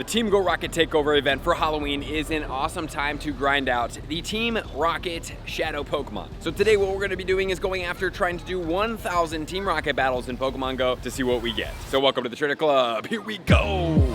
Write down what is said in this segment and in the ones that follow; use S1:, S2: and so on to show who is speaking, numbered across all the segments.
S1: The Team Go Rocket Takeover event for Halloween is an awesome time to grind out the Team Rocket Shadow Pokemon. So today what we're going to be doing is going after trying to do 1,000 Team Rocket battles in Pokemon Go to see what we get. So welcome to the Trainer Club. Here we go.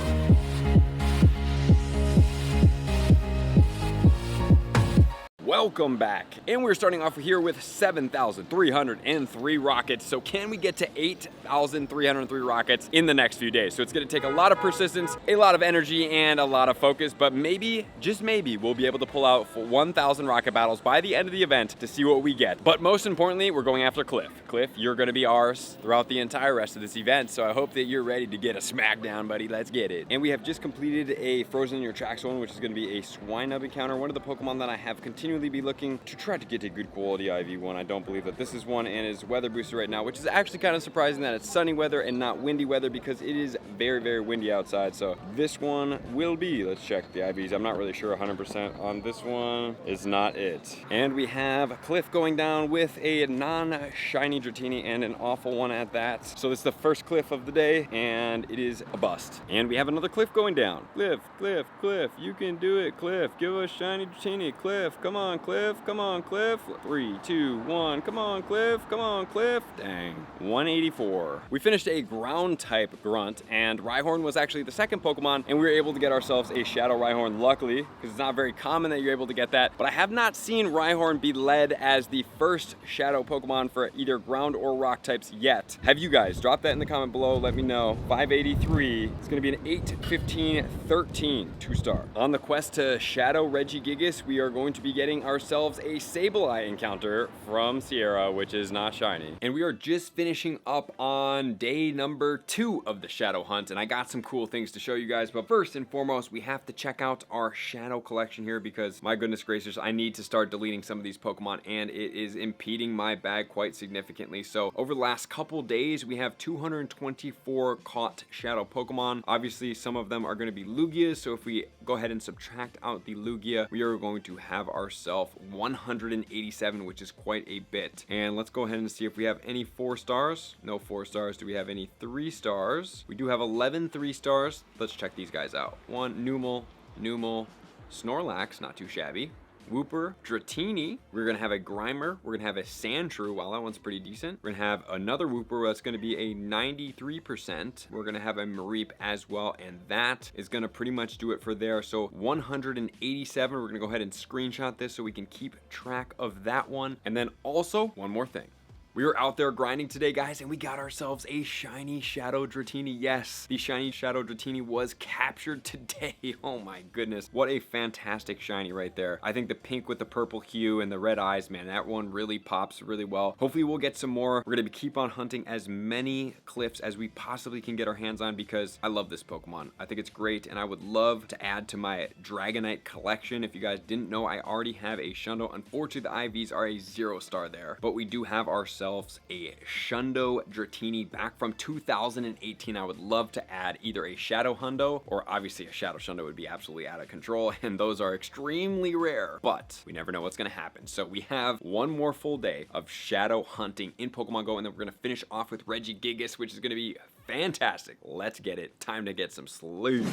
S1: Welcome back, and we're starting off here with 7,303 rockets. So can we get to 8,303 rockets in the next few days? So it's going to take a lot of persistence, a lot of energy, and a lot of focus, but maybe, just maybe, we'll be able to pull out 1,000 rocket battles by the end of the event to see what we get. But most importantly, we're going after Cliff. Cliff, you're going to be ours throughout the entire rest of this event, so I hope that you're ready to get a smackdown, buddy. Let's get it. And we have just completed a Frozen in Your Tracks one, which is going to be a Swinub encounter, one of the Pokemon that I have continually be looking to try to get a good quality IV one. I don't believe that this is one, and is weather boosted right now, which is actually kind of surprising that it's sunny weather and not windy weather, because it is very, very windy outside. So this one will be, let's check the IVs. I'm not really sure 100% on this one. Is not it. And we have Cliff going down with a non-shiny Dratini, and an awful one at that. So this is the first Cliff of the day, and it is a bust. And we have another Cliff going down. Cliff, Cliff, Cliff, you can do it, Cliff. Give us shiny Dratini, Cliff. Come on, Cliff, come on, Cliff. 3, 2, 1, come on, Cliff, come on, Cliff. Dang, 184. We finished a ground type Grunt, and Rhyhorn was actually the second Pokemon, and we were able to get ourselves a Shadow Rhyhorn, luckily, because it's not very common that you're able to get that. But I have not seen Rhyhorn be led as the first Shadow Pokemon for either ground or rock types yet. Have you guys? Drop that in the comment below, let me know. 583, it's gonna be an 8, 15, 13, 2-star. On the quest to Shadow Regigigas, we are going to be getting ourselves a Sableye encounter from Sierra, which is not shiny. And we are just finishing up on day number 2 of the Shadow Hunt, and I got some cool things to show you guys. But first and foremost, we have to check out our Shadow collection here, because my goodness gracious, I need to start deleting some of these Pokemon, and it is impeding my bag quite significantly. So over the last couple days, we have 224 caught Shadow Pokemon. Obviously, some of them are going to be Lugias, so if we go ahead and subtract out the Lugia, we are going to have ourselves 187, which is quite a bit. And let's go ahead and see if we have any 4 stars. No 4 stars. Do we have any 3 stars? We do have 11 3-stars. Let's check these guys out. 1 Numel, Snorlax, not too shabby. Wooper, Dratini, we're gonna have a Grimer, we're gonna have a Sandshrew, wow, that one's pretty decent. We're gonna have another Wooper that's gonna be a 93%. We're gonna have a Mareep as well, and that is gonna pretty much do it for there. So 187, we're gonna go ahead and screenshot this so we can keep track of that one. And then also, one more thing. We were out there grinding today, guys, and we got ourselves a shiny Shadow Dratini. Yes, the shiny Shadow Dratini was captured today. Oh my goodness, what a fantastic shiny right there. I think the pink with the purple hue and the red eyes, man, that one really pops really well. Hopefully we'll get some more. We're gonna keep on hunting as many Cliffs as we possibly can get our hands on, because I love this Pokemon. I think it's great, and I would love to add to my Dragonite collection. If you guys didn't know, I already have a Shundo. Unfortunately, the IVs are a 0-star there, but we do have ourselves a Shundo Dratini back from 2018. I would love to add either a Shadow Hundo, or obviously a Shadow Shundo would be absolutely out of control, and those are extremely rare, but we never know what's gonna happen. So we have one more full day of Shadow hunting in Pokemon Go, and then we're gonna finish off with Regigigas, which is gonna be fantastic. Let's get it. Time to get some sleep.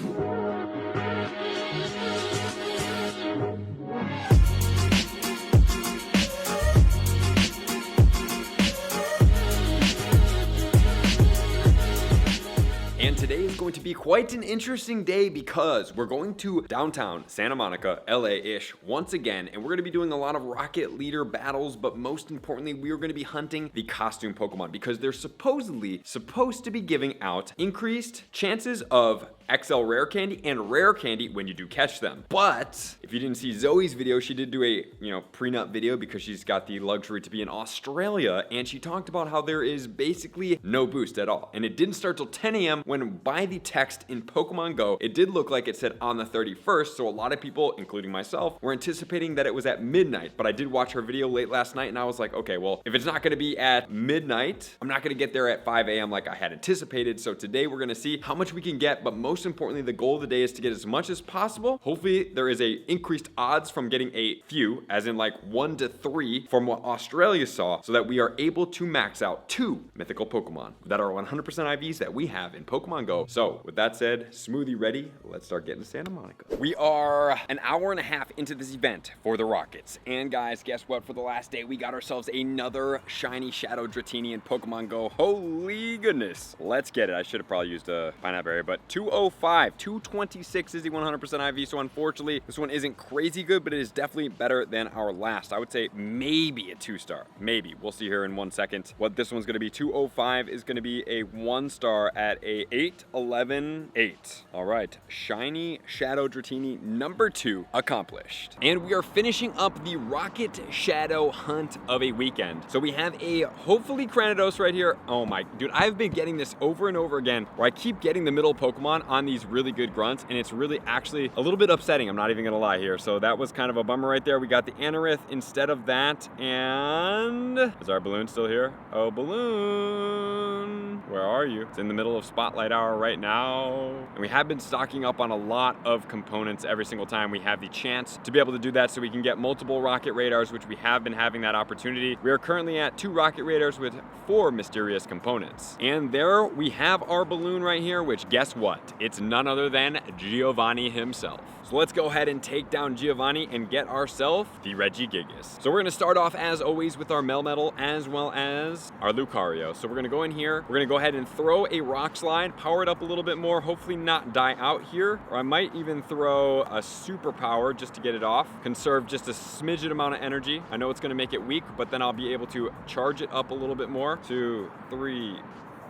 S1: And today is going to be quite an interesting day, because we're going to downtown Santa Monica, LA-ish, once again, and we're going to be doing a lot of Rocket Leader battles, but most importantly, we are going to be hunting the costume Pokemon, because they're supposedly supposed to be giving out increased chances of XL rare candy and rare candy when you do catch them. But if you didn't see Zoe's video, she did do a prenup video, because she's got the luxury to be in Australia, and she talked about how there is basically no boost at all, and it didn't start till 10 a.m. when by the text in Pokemon Go, it did look like it said on the 31st, so a lot of people, including myself, were anticipating that it was at midnight. But I did watch her video late last night, and I was like, okay, well, if it's not going to be at midnight, I'm not going to get there at 5 a.m. like I had anticipated. So today we're going to see how much we can get, but most importantly, the goal of the day is to get as much as possible. Hopefully there is a increased odds from getting a few, as in like 1 to 3 from what Australia saw, so that we are able to max out 2 mythical Pokemon that are 100% IVs that we have in Pokemon Pokemon Go. So with that said, smoothie ready, let's start getting to Santa Monica. We are an hour and a half into this event for the Rockets. And guys, guess what? For the last day, we got ourselves another shiny Shadow Dratini in Pokemon Go. Holy goodness. Let's get it. I should have probably used a pineapple area, but 205, 226 is the 100% IV. So unfortunately, this one isn't crazy good, but it is definitely better than our last. I would say maybe a 2-star. Maybe. We'll see here in 1 second what this one's going to be. 205 is going to be a 1-star at a 811 8. All right. Shiny Shadow Dratini number 2 accomplished. And we are finishing up the Rocket Shadow hunt of a weekend. So we have a hopefully Cranidos right here. Oh my, dude, I've been getting this over and over again where I keep getting the middle Pokemon on these really good grunts, and it's really actually a little bit upsetting. I'm not even gonna lie here. So that was kind of a bummer right there. We got the Anorith instead of that. And is our balloon still here? Oh, balloon, where are you? It's in the middle of Spotlight Hour right now. And we have been stocking up on a lot of components every single time we have the chance to be able to do that, so we can get multiple rocket radars, which we have been having that opportunity. We are currently at 2 rocket radars with 4 mysterious components. And there we have our balloon right here, which guess what? It's none other than Giovanni himself. So let's go ahead and take down Giovanni and get ourselves the Regigigas. So we're gonna start off as always with our Melmetal as well as our Lucario. So we're gonna go in here, we're gonna go ahead and throw a Rock Slide, power it up a little bit more, hopefully not die out here, or I might even throw a Super Power just to get it off, conserve just a smidgen amount of energy. I know it's gonna make it weak, but then I'll be able to charge it up a little bit more. 2, 3,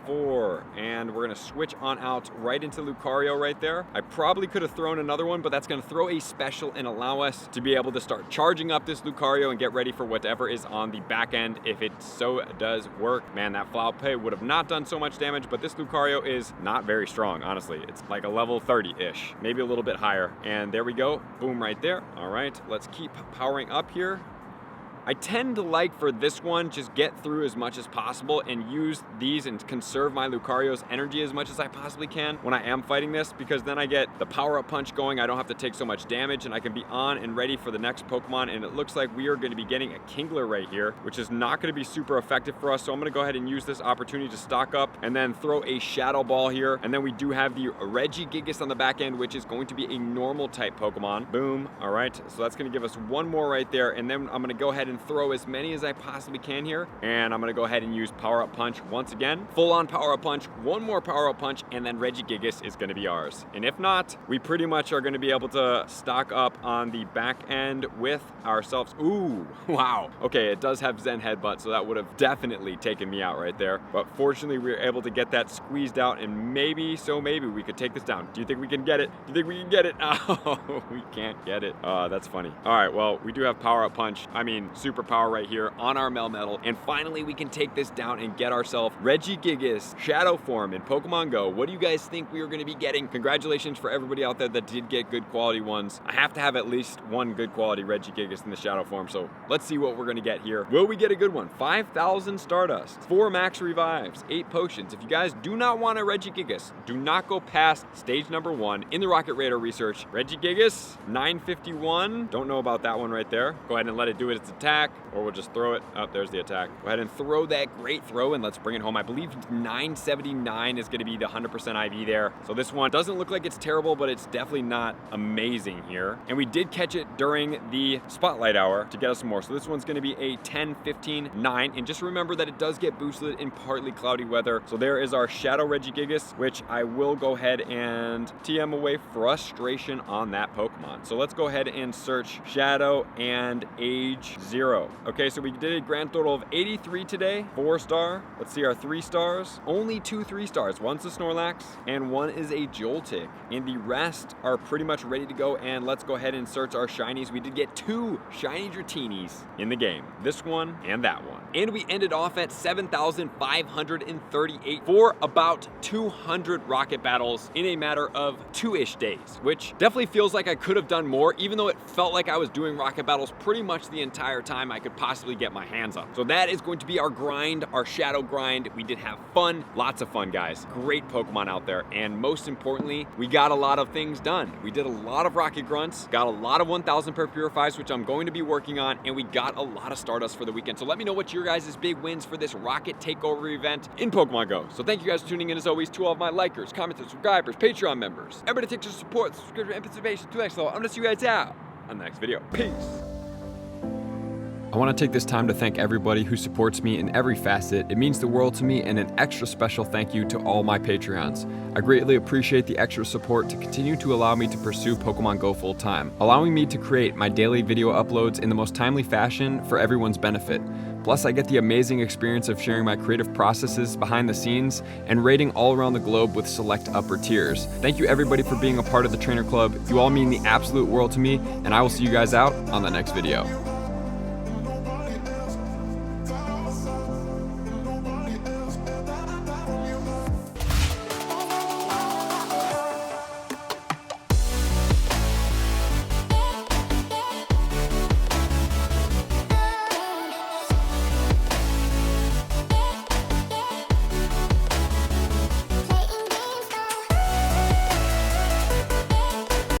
S1: 4, and we're gonna switch on out right into Lucario right there. I probably could have thrown another one, but that's gonna throw a special and allow us to be able to start charging up this Lucario and get ready for whatever is on the back end if it so does work. Man, that Flaupe would have not done so much damage, but this Lucario is not very strong, honestly. It's like a level 30-ish, maybe a little bit higher. And there we go, boom right there. All right, let's keep powering up here. I tend to like for this one, just get through as much as possible and use these and conserve my Lucario's energy as much as I possibly can when I am fighting this, because then I get the power-up punch going. I don't have to take so much damage and I can be on and ready for the next Pokemon. And it looks like we are going to be getting a Kingler right here, which is not going to be super effective for us. So I'm going to go ahead and use this opportunity to stock up and then throw a Shadow Ball here. And then we do have the Regigigas on the back end, which is going to be a normal type Pokemon. Boom. All right. So that's going to give us one more right there. And then I'm going to go ahead and throw as many as I possibly can here, and I'm gonna go ahead and use Power Up Punch once again. Full on Power Up Punch, one more Power Up Punch, and then Regigigas is gonna be ours. And if not, we pretty much are gonna be able to stock up on the back end with ourselves. Ooh, wow. Okay, it does have Zen Headbutt, so that would have definitely taken me out right there. But fortunately, we were able to get that squeezed out, and maybe we could take this down. Do you think we can get it? Do you think we can get it? Oh, we can't get it. That's funny. All right, well, we do have Power Up Punch. I mean, Super Power right here on our Melmetal. And finally, we can take this down and get ourselves Regigigas Shadow Form in Pokemon Go. What do you guys think we are going to be getting? Congratulations for everybody out there that did get good quality ones. I have to have at least one good quality Regigigas in the Shadow Form, so let's see what we're going to get here. Will we get a good one? 5,000 Stardust, 4 Max Revives, 8 Potions. If you guys do not want a Regigigas, do not go past stage number 1 in the Rocket Radar research. Regigigas, 951. Don't know about that one right there. Go ahead and let it do its attack, or we'll just throw it. Oh, there's the attack. Go ahead and throw that great throw, and let's bring it home. I believe 979 is going to be the 100% IV there. So this one doesn't look like it's terrible, but it's definitely not amazing here. And we did catch it during the Spotlight Hour to get us some more. So this one's going to be a 10, 15, 9. And just remember that it does get boosted in partly cloudy weather. So there is our Shadow Regigigas, which I will go ahead and TM away Frustration on that Pokemon. So let's go ahead and search Shadow and age 0. Okay, so we did a grand total of 83 today, 4-star. Let's see our 3-stars. Only 2 3-stars. One's a Snorlax and one is a Joltik. And the rest are pretty much ready to go. And let's go ahead and search our shinies. We did get 2 shiny Dratinis in the game. This one and that one. And we ended off at 7,538 for about 200 rocket battles in a matter of 2-ish days, which definitely feels like I could have done more, even though it felt like I was doing rocket battles pretty much the entire time. time I could possibly get my hands on. So that is going to be our grind, our shadow grind. We did have fun, lots of fun, guys. Great Pokemon out there, and most importantly, we got a lot of things done. We did a lot of Rocket Grunts, got a lot of 1,000 per Purifies, which I'm going to be working on, and we got a lot of Stardust for the weekend. So let me know what your guys' big wins for this Rocket Takeover event in Pokemon Go. So thank you guys for tuning in as always to all of my likers, commenters, subscribers, Patreon members. Everybody takes your support, subscription, and participation to the next level. I'm gonna see you guys out on the next video. Peace. I want to take this time to thank everybody who supports me in every facet. It means the world to me, and an extra special thank you to all my Patreons. I greatly appreciate the extra support to continue to allow me to pursue Pokemon Go full time, allowing me to create my daily video uploads in the most timely fashion for everyone's benefit. Plus, I get the amazing experience of sharing my creative processes behind the scenes and raiding all around the globe with select upper tiers. Thank you everybody for being a part of the Trainer Club. You all mean the absolute world to me, and I will see you guys out on the next video.